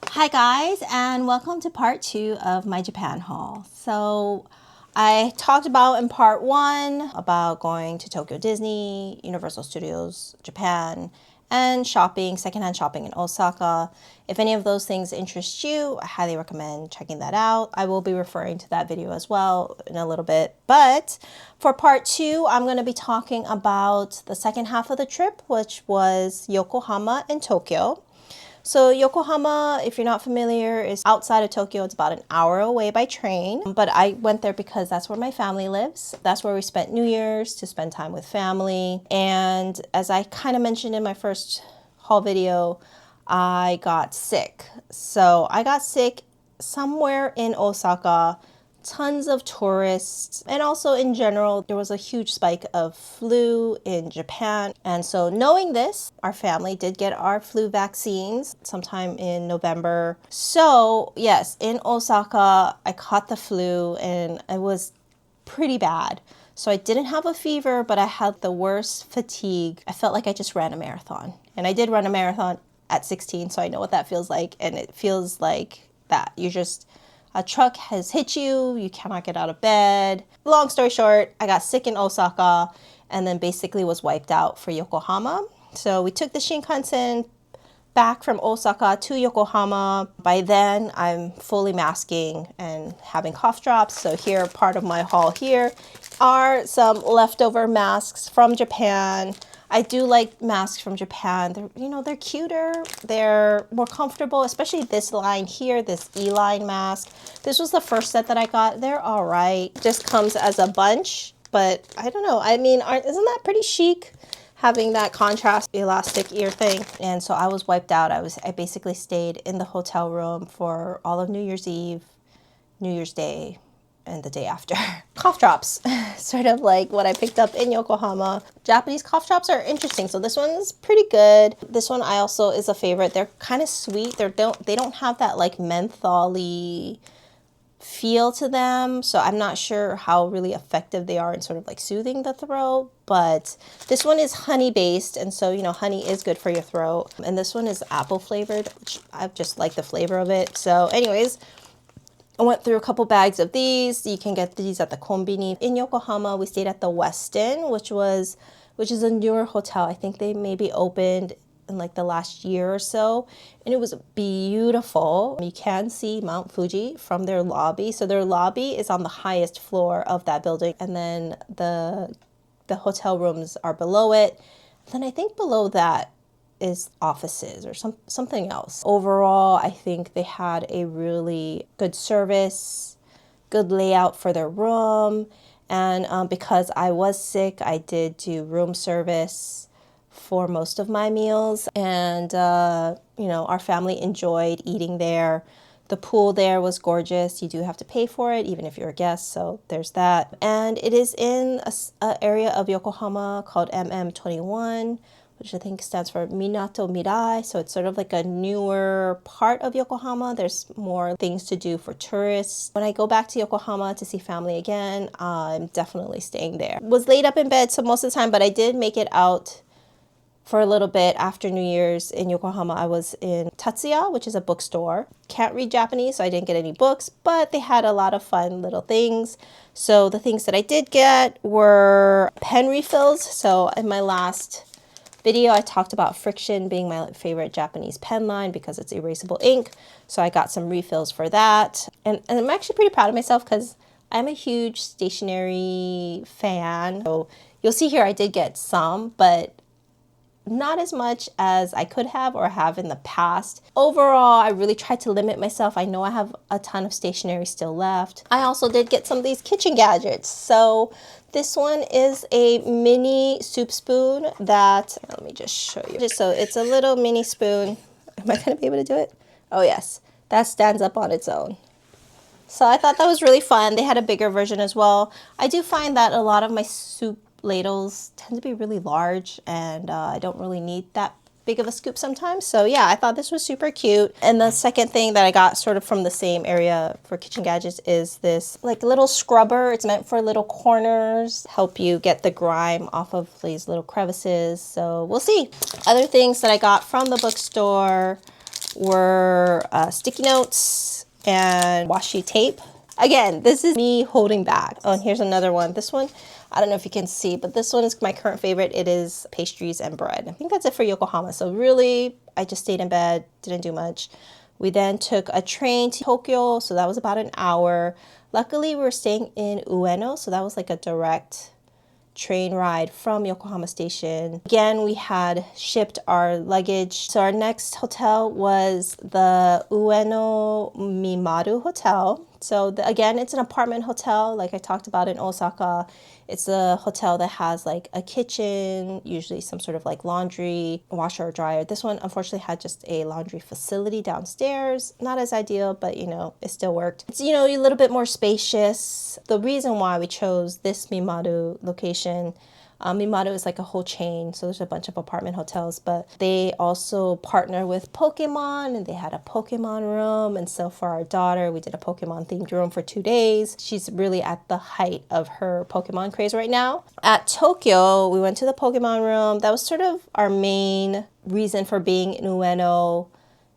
Hi guys, and welcome to part 2 of my Japan haul. So I talked about in part 1 about going to Tokyo Disney, Universal Studios Japan, and shopping, secondhand shopping in Osaka. If any of those things interest you, I highly recommend checking that out. I will be referring to that video as well in a little bit. But for part 2, I'm going to be talking about the second half of the trip, which was Yokohama and Tokyo. So Yokohama, if you're not familiar, is outside of Tokyo. It's about an hour away by train. But I went there because that's where my family lives. That's where we spent New Year's to spend time with family. And as I kind of mentioned in my first haul video, I got sick. So I got sick somewhere in Osaka. Tons of tourists, and also in general there was a huge spike of flu in Japan. And so knowing this, our family did get our flu vaccines sometime in November. So yes, in Osaka I caught the flu and it was pretty bad. So I didn't have a fever, but I had the worst fatigue. I felt like I just ran a marathon, and I did run a marathon at 16, so I know what that feels like. And it feels like that you just, a truck has hit you, you cannot get out of bed. Long story short, I got sick in Osaka and then basically was wiped out for Yokohama. So we took the Shinkansen back from Osaka to Yokohama. By then, I'm fully masking and having cough drops. So here, part of my haul here are some leftover masks from Japan. I do like masks from Japan. They're cuter, they're more comfortable, especially this line here, this E-line mask. This was the first set that I got. They're all right. Just comes as a bunch, but I don't know. I mean, isn't that pretty chic? Having that contrast elastic ear thing. And so I was wiped out. I basically stayed in the hotel room for all of New Year's Eve, New Year's Day, and the day after. Cough drops, sort of like what I picked up in Yokohama. Japanese cough drops are interesting. So this one's pretty good. This one I also is a favorite. They're kind of sweet. They don't have that like menthol-y feel to them, so I'm not sure how really effective they are in sort of like soothing the throat. But this one is honey based, and so honey is good for your throat. And this one is apple flavored, which I just like the flavor of it. So anyways, I went through a couple bags of these. You can get these at the Konbini. In Yokohama, we stayed at the Westin, which is a newer hotel. I think they maybe opened in like the last year or so, and it was beautiful. You can see Mount Fuji from their lobby. So their lobby is on the highest floor of that building, and then the hotel rooms are below it. Then I think below that is offices or something else. Overall, I think they had a really good service, good layout for their room. And because I was sick, I did do room service for most of my meals. And, our family enjoyed eating there. The pool there was gorgeous. You do have to pay for it, even if you're a guest, so there's that. And it is in an area of Yokohama called MM21, which I think stands for Minato Mirai. So it's sort of like a newer part of Yokohama. There's more things to do for tourists. When I go back to Yokohama to see family again, I'm definitely staying there. Was laid up in bed so most of the time, but I did make it out for a little bit after New Year's in Yokohama. I was in Tatsuya, which is a bookstore. Can't read Japanese, so I didn't get any books, but they had a lot of fun little things. So the things that I did get were pen refills. So in my last video, I talked about Friction being my favorite Japanese pen line because it's erasable ink. So I got some refills for that. And I'm actually pretty proud of myself because I'm a huge stationery fan. So you'll see here I did get some, but not as much as I could have or have in the past. Overall, I really tried to limit myself. I know I have a ton of stationery still left. I also did get some of these kitchen gadgets. So this one is a mini soup spoon that, let me just show you. So it's a little mini spoon. Am I gonna be able to do it? Oh yes, that stands up on its own. So I thought that was really fun. They had a bigger version as well. I do find that a lot of my soup ladles tend to be really large, and I don't really need that big of a scoop sometimes. So yeah, I thought this was super cute. And the second thing that I got sort of from the same area for kitchen gadgets is this like little scrubber. It's meant for little corners, help you get the grime off of these little crevices. So we'll see. Other things that I got from the bookstore were sticky notes and washi tape. Again, this is me holding back. Oh, and here's another one. This one, I don't know if you can see, but this one is my current favorite. It is pastries and bread. I think that's it for Yokohama. So really, I just stayed in bed, didn't do much. We then took a train to Tokyo, so that was about an hour. Luckily, we were staying in Ueno, so that was like a direct train ride from Yokohama Station. Again, we had shipped our luggage. So our next hotel was the Ueno Mimaru Hotel. So again, it's an apartment hotel like I talked about in Osaka. It's a hotel that has like a kitchen, usually some sort of like laundry, washer or dryer. This one unfortunately had just a laundry facility downstairs. Not as ideal, but you know, it still worked. It's, you know, a little bit more spacious. The reason why we chose this Mimaru location, Mimaru is like a whole chain, so there's a bunch of apartment hotels, but they also partner with Pokemon, and they had a Pokemon room. And so for our daughter, we did a Pokemon themed room for 2 days. She's really at the height of her Pokemon craze right now. At Tokyo, we went to the Pokemon room. That was sort of our main reason for being in Ueno.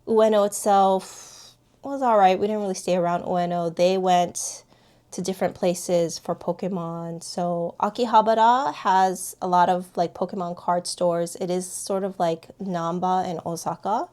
Ueno itself was all right. We didn't really stay around Ueno. They went to different places for Pokemon. So Akihabara has a lot of like Pokemon card stores. It is sort of like Namba in Osaka,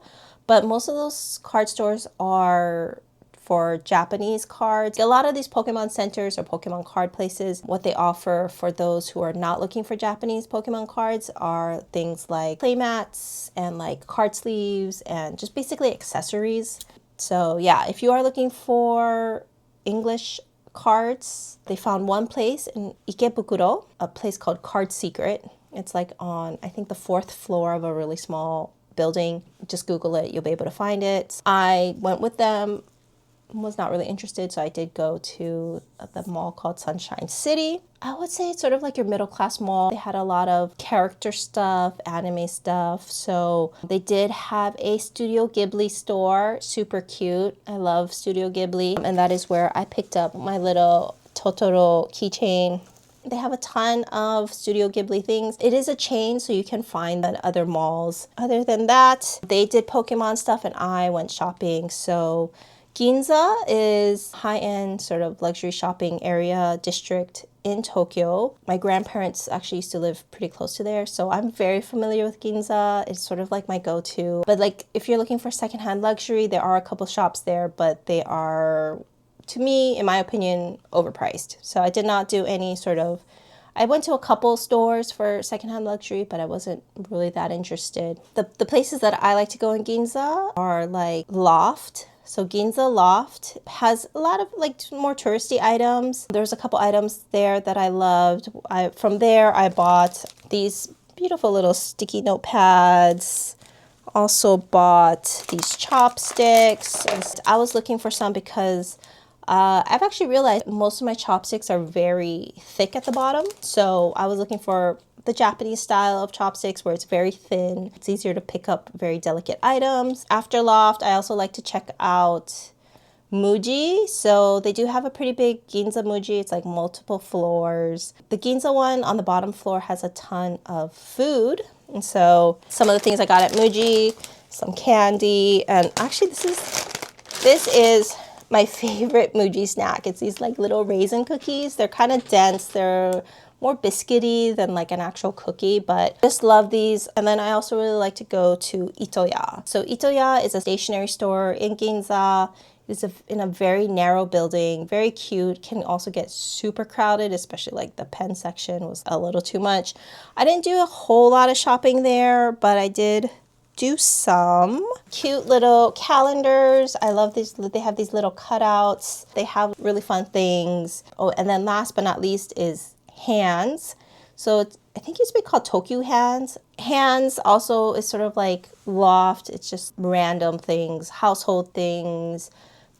but most of those card stores are for Japanese cards. A lot of these Pokemon centers or Pokemon card places, what they offer for those who are not looking for Japanese Pokemon cards are things like playmats and like card sleeves and just basically accessories. So yeah, if you are looking for English cards, they found one place in Ikebukuro, a place called Card Secret. It's like on, I think, the 4th floor of a really small building. Just Google it, you'll be able to find it. I went with them, was not really interested, so I did go to the mall called Sunshine City. I would say it's sort of like your middle class mall. They had a lot of character stuff, anime stuff. So they did have a Studio Ghibli store, super cute. I love Studio Ghibli, and that is where I picked up my little Totoro keychain. They have a ton of Studio Ghibli things. It is a chain, so you can find that at other malls. Other than that, they did Pokemon stuff and I went shopping. So Ginza is high-end sort of luxury shopping area district in Tokyo. My grandparents actually used to live pretty close to there, so I'm very familiar with Ginza. It's sort of like my go-to. But like if you're looking for secondhand luxury, there are a couple shops there, but they are, to me, in my opinion, overpriced. So I did not do any sort of, I went to a couple stores for secondhand luxury, but I wasn't really that interested. The places that I like to go in Ginza are like Loft. So Ginza Loft has a lot of like more touristy items. There's a couple items there that I loved. From there, I bought these beautiful little sticky notepads. Also bought these chopsticks. I was looking for some because I've actually realized most of my chopsticks are very thick at the bottom. So I was looking for the Japanese style of chopsticks where it's very thin. It's easier to pick up very delicate items. After Loft, I also like to check out Muji. So they do have a pretty big Ginza Muji. It's like multiple floors. The Ginza one on the bottom floor has a ton of food. And so some of the things I got at Muji, some candy, and actually this is my favorite Muji snack. It's these like little raisin cookies. They're kind of dense. They're more biscuity than like an actual cookie, but just love these. And then I also really like to go to Itoya. So Itoya is a stationery store in Ginza. It's in a very narrow building, very cute, can also get super crowded, especially like the pen section was a little too much. I didn't do a whole lot of shopping there, but I did do some cute little calendars. I love these. They have these little cutouts. They have really fun things. Oh, and then last but not least is hands. So I think it used to be called Tokyo Hands. Hands also is sort of like Loft. It's just random things, household things,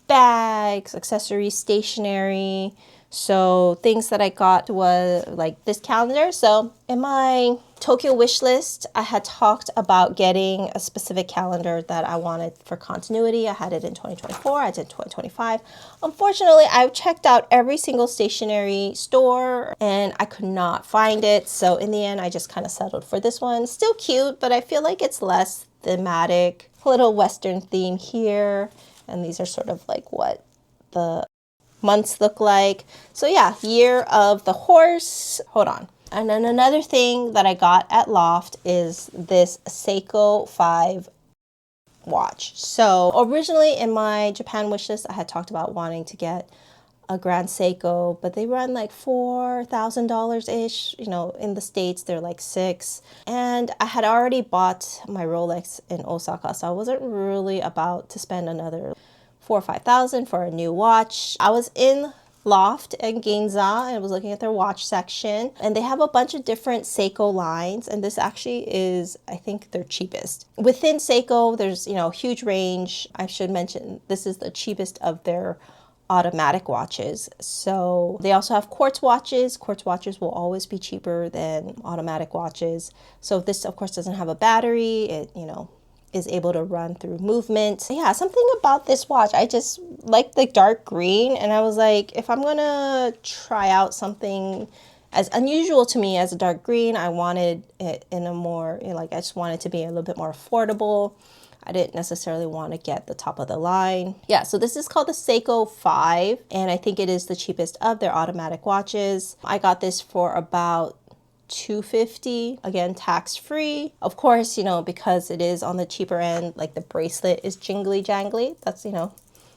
bags, accessories, stationery. So things that I got was like this calendar. So in my Tokyo wish list, I had talked about getting a specific calendar that I wanted for continuity. I had it in 2024, I did 2025. Unfortunately, I checked out every single stationery store and I could not find it. So in the end, I just kind of settled for this one. Still cute, but I feel like it's less thematic, little Western theme here. And these are sort of like what the months look like. So yeah, year of the horse. Hold on. And then another thing that I got at Loft is this Seiko 5 watch. So originally in my Japan wish list, I had talked about wanting to get a Grand Seiko, but they run like $4,000-ish. You know, in the States, they're like $6,000. And I had already bought my Rolex in Osaka, so I wasn't really about to spend another 4,000 or 5,000 for a new watch. I was in Loft and Ginza and I was looking at their watch section, and they have a bunch of different Seiko lines, and this actually is, I think, their cheapest. Within Seiko, there's, you know, a huge range. I should mention this is the cheapest of their automatic watches. So they also have quartz watches. Quartz watches will always be cheaper than automatic watches. So this, of course, doesn't have a battery. It, you know, is able to run through movement. Yeah, something about this watch, I just like the dark green, and I was like, if I'm gonna try out something as unusual to me as a dark green, I wanted it in a more, you know, like I just wanted to be a little bit more affordable. I didn't necessarily want to get the top of the line. Yeah, so this is called the Seiko 5, and I think it is the cheapest of their automatic watches. I got this for about $250, again, tax free. Of course, you know, because it is on the cheaper end, like the bracelet is jingly jangly. That's, you know,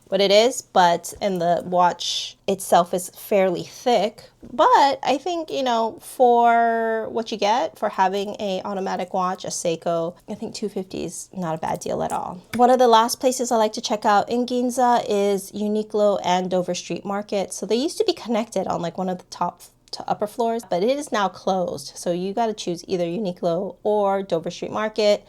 what it is, but and the watch itself is fairly thick. But I think, you know, for what you get for having a automatic watch, a Seiko, I think $250 is not a bad deal at all. One of the last places I like to check out in Ginza is Uniqlo and Dover Street Market. So they used to be connected on like one of the top to upper floors, but it is now closed. So you got to choose either Uniqlo or Dover Street Market.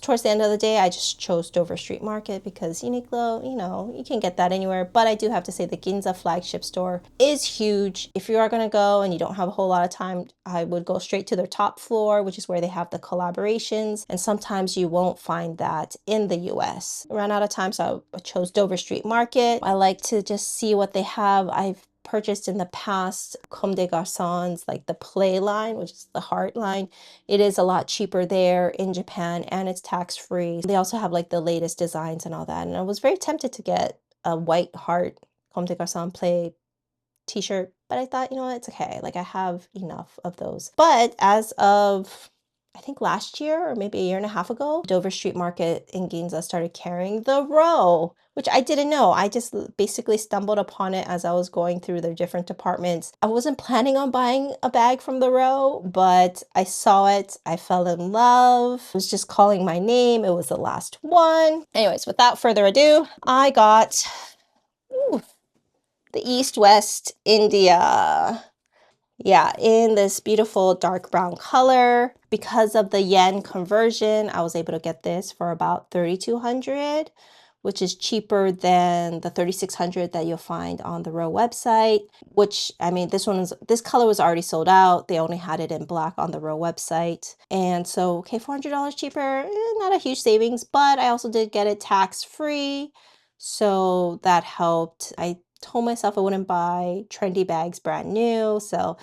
Towards the end of the day, I just chose Dover Street Market because Uniqlo, you know, you can get that anywhere. But I do have to say the Ginza flagship store is huge. If you are going to go and you don't have a whole lot of time, I would go straight to their top floor, which is where they have the collaborations. And sometimes you won't find that in the US. I ran out of time, so I chose Dover Street Market. I like to just see what they have. I've purchased in the past Comme des Garçons, like the Play line, which is the heart line. It is a lot cheaper there in Japan, and it's tax free. They also have like the latest designs and all that. And I was very tempted to get a white heart Comme des Garçons Play t-shirt, but I thought, you know what, it's okay. Like I have enough of those. But as of I think last year or maybe a year and a half ago, Dover Street Market in Ginza started carrying the row, which I didn't know. I just basically stumbled upon it as I was going through their different departments. I wasn't planning on buying a bag from the row, but I saw it. I fell in love. It was just calling my name. It was the last one. Anyways, without further ado, I got the East West India. Yeah, in this beautiful dark brown color. Because of the yen conversion, I was able to get this for about 3,200, which is cheaper than the 3,600 that you'll find on the Row website, which, I mean, this color was already sold out. They only had it in black on the Row website. And so, okay, $400 cheaper, not a huge savings, but I also did get it tax free. So that helped. I told myself I wouldn't buy trendy bags brand new. So,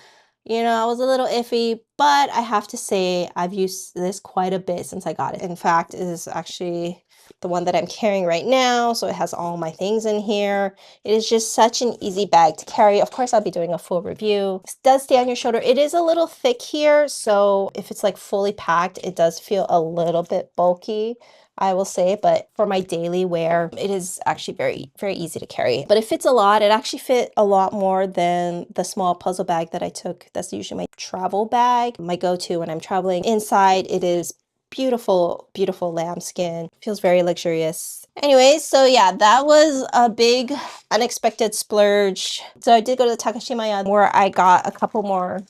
you know, I was a little iffy, but I have to say I've used this quite a bit since I got it. In fact, it is actually the one that I'm carrying right now. So it has all my things in here. It is just such an easy bag to carry. Of course, I'll be doing a full review. This does stay on your shoulder. It is a little thick here. So if it's like fully packed, it does feel a little bit bulky, I will say, but for my daily wear, it is actually very, very easy to carry. But it fits a lot. It actually fit a lot more than the small puzzle bag that I took. That's usually my travel bag, my go-to when I'm traveling. Inside, it is beautiful, beautiful lambskin. Feels very luxurious. Anyways, so yeah, that was a big unexpected splurge. So I did go to the Takeshimaya where I got a couple more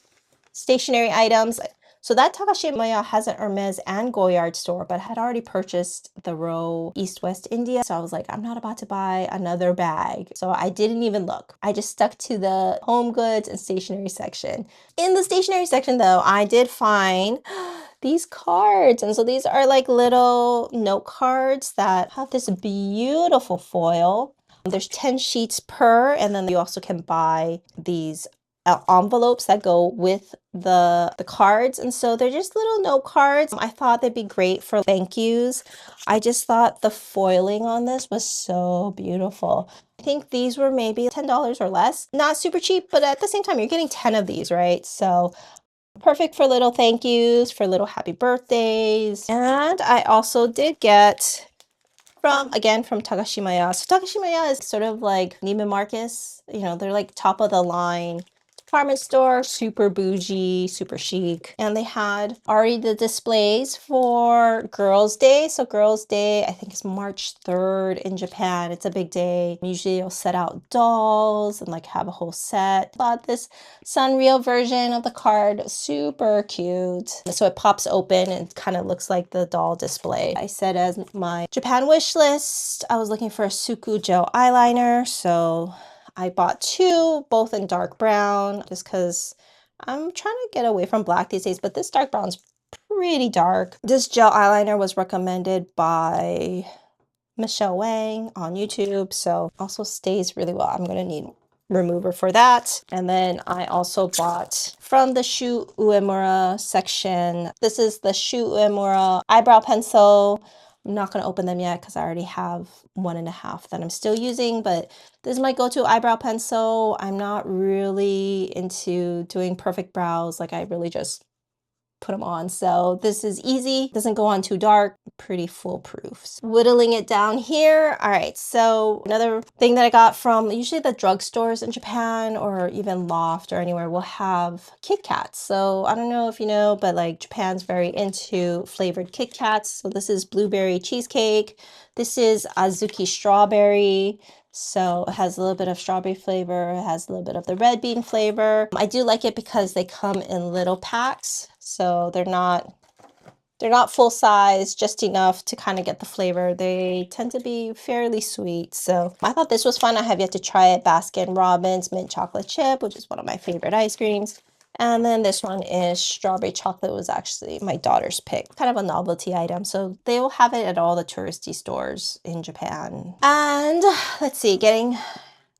stationery items. So that Takeshimaya has an Hermes and Goyard store, but I had already purchased the Row East West India. So I was like, I'm not about to buy another bag. So I didn't even look. I just stuck to the home goods and stationery section. In the stationery section though, I did find these cards. And so these are like little note cards that have this beautiful foil. There's 10 sheets per, and then you also can buy these envelopes that go with the cards, and so they're just little note cards. I thought they'd be great for thank yous. I just thought the foiling on this was so beautiful. I think these were maybe $10 or less. Not super cheap, but at the same time, you're getting 10 of these, right? So perfect for little thank yous, for little happy birthdays. And I also did get again, from Takeshimaya. So Takeshimaya is sort of like Neiman Marcus. You know, they're like top of the line department store, super bougie, super chic. And they had already the displays for Girls' Day. So Girls' Day, I think, is March 3rd in Japan. It's a big day. Usually you'll set out dolls and like have a whole set. Bought this Sanrio version of the card, super cute. So it pops open and kind of looks like the doll display. I said as my Japan wish list, I was looking for a Suku gel eyeliner. So I bought two, both in dark brown, just because I'm trying to get away from black these days, but this dark brown's pretty dark. This gel eyeliner was recommended by Michelle Wang on YouTube, so also stays really well. I'm gonna need remover for that. And then I also bought from the Shu Uemura section. This is the Shu Uemura eyebrow pencil. I'm not going to open them yet because I already have 1.5 that I'm still using, but this is my go-to eyebrow pencil. I'm not really into doing perfect brows. Like I really just put them on. So this is easy, doesn't go on too dark, pretty foolproof. So whittling it down here. All right, so another thing that I got from usually the drugstores in Japan or even Loft or anywhere will have Kit Kats. So I don't know if you know, but like Japan's very into flavored Kit Kats. So this is blueberry cheesecake. This is Azuki strawberry. So it has a little bit of strawberry flavor, it has a little bit of the red bean flavor. I do like it because they come in little packs, so they're not full size, just enough to kind of get the flavor. They tend to be fairly sweet, so I thought this was fun. I have yet to try it. Baskin Robbins mint chocolate chip, which is one of my favorite ice creams. And then this one is strawberry chocolate, was actually my daughter's pick. Kind of a novelty item. So they will have it at all the touristy stores in Japan. And let's see, getting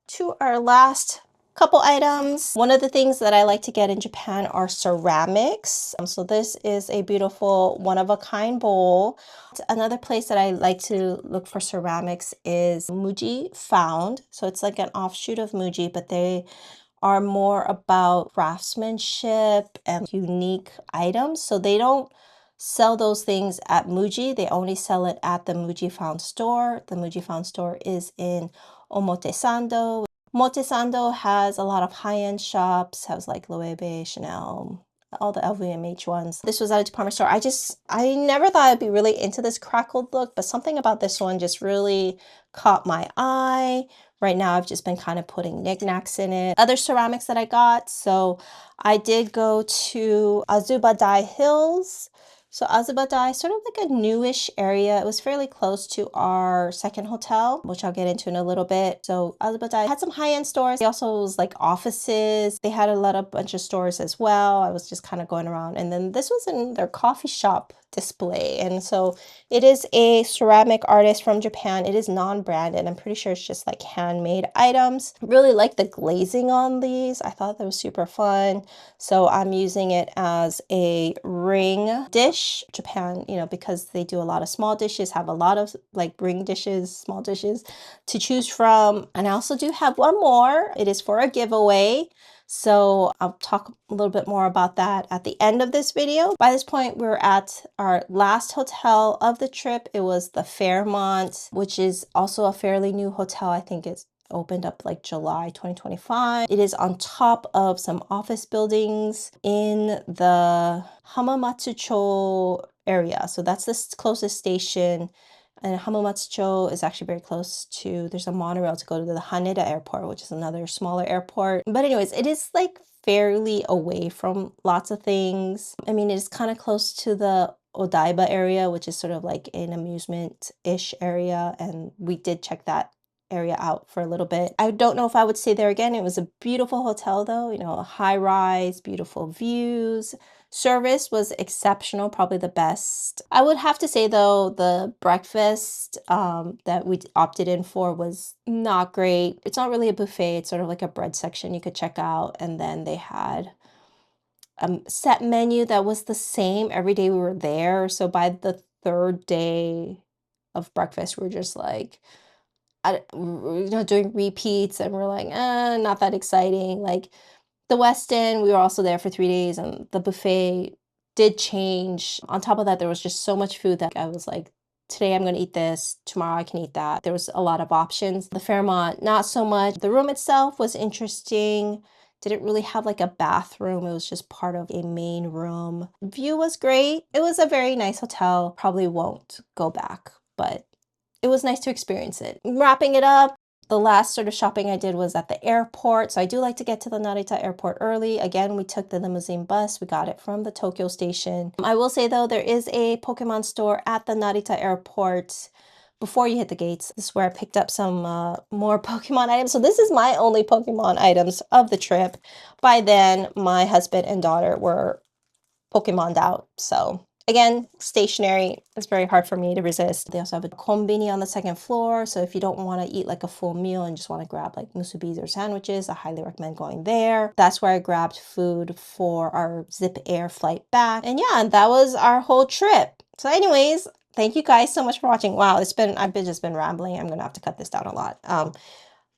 to our last couple items. One of the things that I like to get in Japan are ceramics. So this is a beautiful one-of-a-kind bowl. Another place that I like to look for ceramics is Muji Found. So it's like an offshoot of Muji, but they are more about craftsmanship and unique items. So they don't sell those things at Muji. They only sell it at the Muji Found store. The Muji Found store is in Omotesando. Omotesando has a lot of high-end shops, has like Loewe, Chanel, all the LVMH ones. This was at a department store. I never thought I'd be really into this crackled look, but something about this one just really caught my eye. Right now, I've just been kind of putting knickknacks in it. Other ceramics that I got. So I did go to Azubadai Hills. So Azubadai, sort of like a newish area. It was fairly close to our second hotel, which I'll get into in a little bit. So Azubadai had some high-end stores. They also was like offices. They had a bunch of stores as well. I was just kind of going around. And then this was in their coffee shop display. And so it is a ceramic artist from Japan. It is non-branded. I'm pretty sure it's just like handmade items. Really like the glazing on these. I thought that was super fun. So I'm using it as a ring dish. Japan, you know, because they do a lot of small dishes, have a lot of like ring dishes, small dishes to choose from. And I also do have one more. It is for a giveaway. So I'll talk a little bit more about that at the end of this video. By this point, we're at our last hotel of the trip. It was the Fairmont, which is also a fairly new hotel. I think it's opened up like July 2025. It is on top of some office buildings in the Hamamatsucho area. So that's the closest station. And Hamamatsucho is actually very close to, there's a monorail to go to the Haneda airport, which is another smaller airport. But anyways, it is like fairly away from lots of things. I mean, it's kind of close to the Odaiba area, which is sort of like an amusement-ish area. And we did check that area out for a little bit. I don't know if I would stay there again. It was a beautiful hotel though, you know, a high rise, beautiful views, Service was exceptional, probably the best. I would have to say though, the breakfast that we opted in for was not great. It's not really a buffet, it's sort of like a bread section you could check out. And then they had a set menu that was the same every day we were there. So by the third day of breakfast, we were just like, doing repeats, and we're like, not that exciting. Like the Westin, we were also there for 3 days, and the buffet did change. On top of that, there was just so much food that I was like, today I'm going to eat this, tomorrow I can eat that. There was a lot of options. The Fairmont, not so much. The room itself was interesting. Didn't really have like a bathroom. It was just part of a main room. View was great. It was a very nice hotel. Probably won't go back, but it was nice to experience it. Wrapping it up, the last sort of shopping I did was at the airport. So I do like to get to the Narita airport early. Again, we took the limousine bus. We got it from the Tokyo station. I will say though, there is a Pokemon store at the Narita airport before you hit the gates. This is where I picked up some more Pokemon items. So this is my only Pokemon items of the trip. By then, my husband and daughter were Pokemon'd out. So again, stationery is very hard for me to resist. They also have a konbini on the second floor. So if you don't want to eat like a full meal and just want to grab like musubis or sandwiches, I highly recommend going there. That's where I grabbed food for our Zip Air flight back. And yeah, that was our whole trip. So anyways, thank you guys so much for watching. Wow, I've just been rambling. I'm gonna have to cut this down a lot.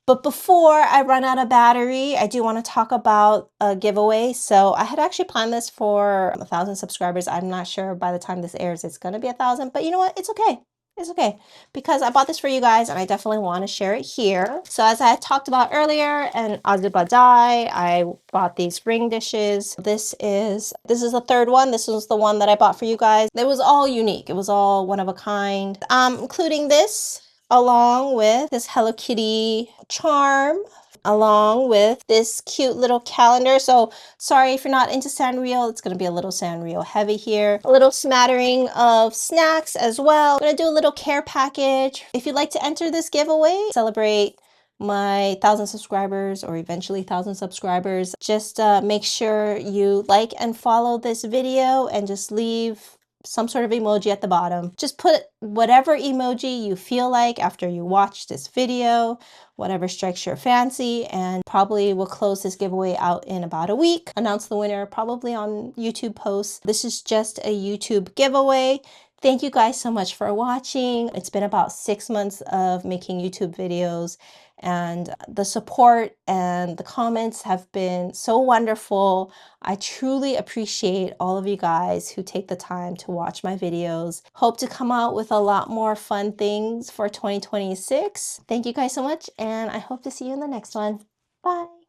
But before I run out of battery, I do want to talk about a giveaway. So I had actually planned this for 1,000 subscribers. I'm not sure by the time this airs, it's going to be 1,000, but you know what? It's okay. It's okay because I bought this for you guys and I definitely want to share it here. So as I had talked about earlier, and Azubadai, I bought these ring dishes. This is the third one. This was the one that I bought for you guys. It was all unique. It was all one of a kind, including this, along with this Hello Kitty charm, along with this cute little calendar. So sorry if you're not into Sanrio, it's going to be a little Sanrio heavy here. A little smattering of snacks as well. I'm going to do a little care package. If you'd like to enter this giveaway, celebrate my 1,000 subscribers or eventually 1,000 subscribers, just make sure you like and follow this video and just leave some sort of emoji at the bottom. Just put whatever emoji you feel like after you watch this video, whatever strikes your fancy, and probably we'll close this giveaway out in about a week. Announce the winner probably on YouTube posts. This is just a YouTube giveaway. Thank you guys so much for watching. It's been about 6 months of making YouTube videos, and the support and the comments have been so wonderful. I truly appreciate all of you guys who take the time to watch my videos. Hope to come out with a lot more fun things for 2026. Thank you guys so much, and I hope to see you in the next one. Bye.